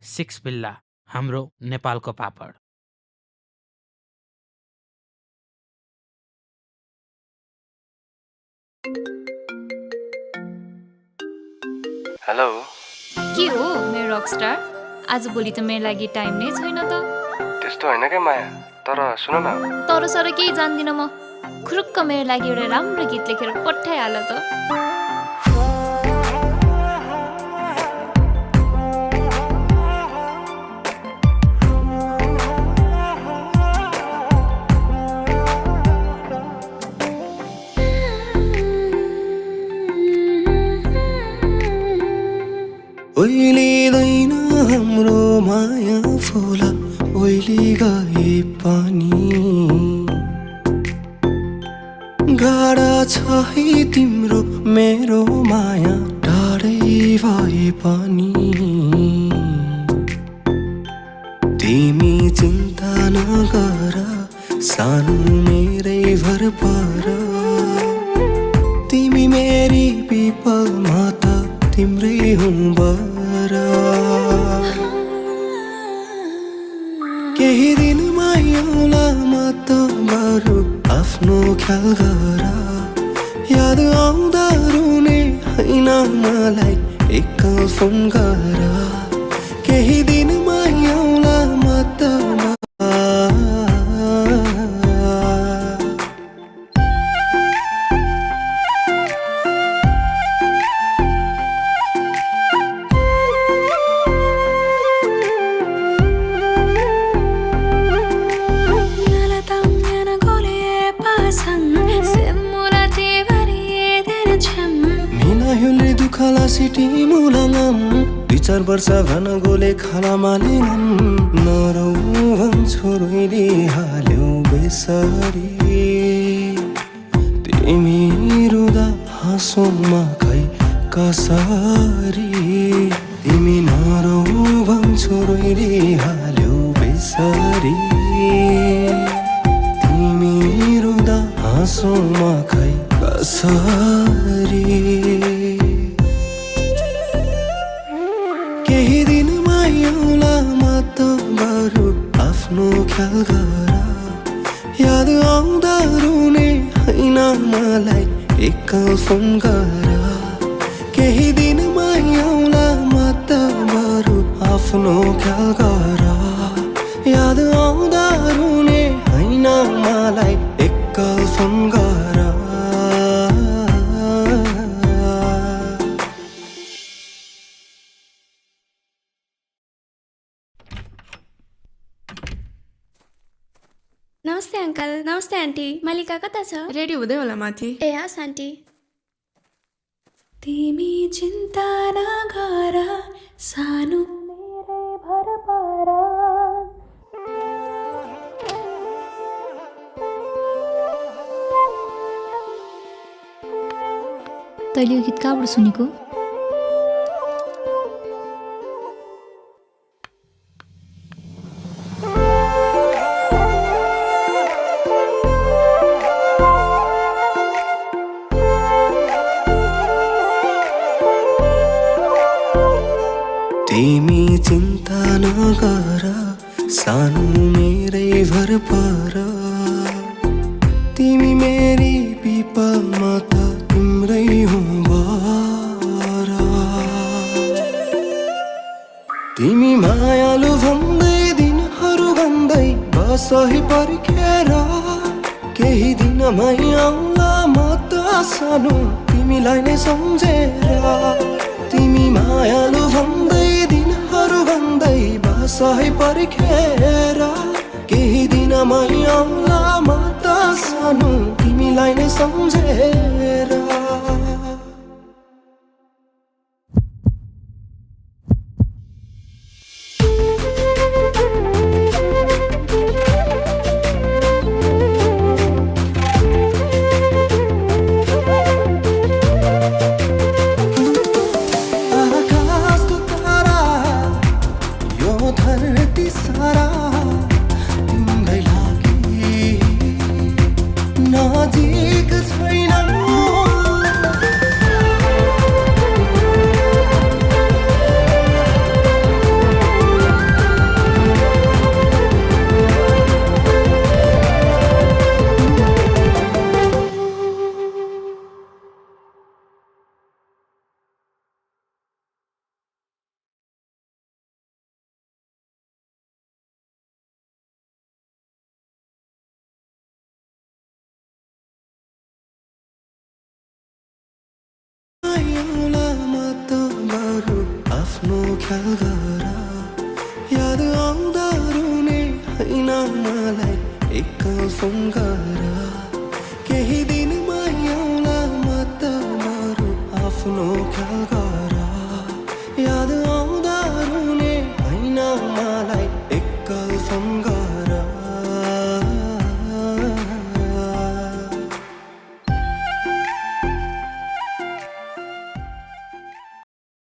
Six बिल्ला हाम्रो नेपालको पापड। हेलो के हो मेरो रकस्टार? आजभोलि त मेरो लागि टाइम नै छैन त। त्यस्तो होइन क्या माया, तर सुन न। तर सर केही जान्दिनँ म। खुरुक्क मेरो लागि एउटा राम्रो गीत लेखेर पठाइहाल त। ओइलिँदैन हाम्रो माया फुल ओइली गए पनि गाडा छ है तिम्रो मेरो माया टाढै भए पनि तिमी चिन्ता नगर सानो मेरै भर पर तिमी मेरी पिपल माता तिम्रै हुँ बर केही दिन मायाउला म त बरु आफ्नो ख्याल गर याद आउँदा रुने होइन मलाई एकल फोन गर केही दिन मायाउला म त सिटी मुलाङम 2-4 वर्ष भन गोले खाला मालिनम नरौ भन्छु रोइदिहाल्यौ बेसरी तिमी रुँदा हाँसोमा खै कसरी तिमी नरौ भन्छु रोइदिहाल्यौ बेसरी तिमी रुँदा हाँसोमा खै कसरी केही दिन मायाउला म त बरु आफ्नो ख्याल गर याद आउँदा रुने होइन मलाई एकल फोन गर केही दिन मायाउला म त बरु आफ्नो ख्याल गर याद आउँदा रुने होइन मलाई एकल फोन गर नमस्ते अंकल। नमस्ते आन्टी। मल्लिका कता छ? रेडी हुँदै होला माथि। ए हस् आन्टी। तिमी चिन्ता नगर सानो मेरै भर पर तैँले यो गीत कहाँबाट सुनेको? तिमी चिन्ता नगर सानो मेरै भर पर तिमी मेरी पिपल माता तिम्रै हुँ बर तिमी मायालु भन्दै दिनहरू भन्दै बसही पर्खेर केही दिनमै आउला म त सानो तिमीलाई नै सम्झेर तिमी मायालु भन्दै दिनहरू भन्दै बसही पर्खेर केही दिनमै आउला म त सानो तिमीलाई नै सम्झेर नजिक छैन आउला म त बरु आफ्नो ख्याल गर याद आउँदा रुने हैन मलाई एकल फोन गर केही दिनमा आउला म त बरु आफ्नो ख्याल गर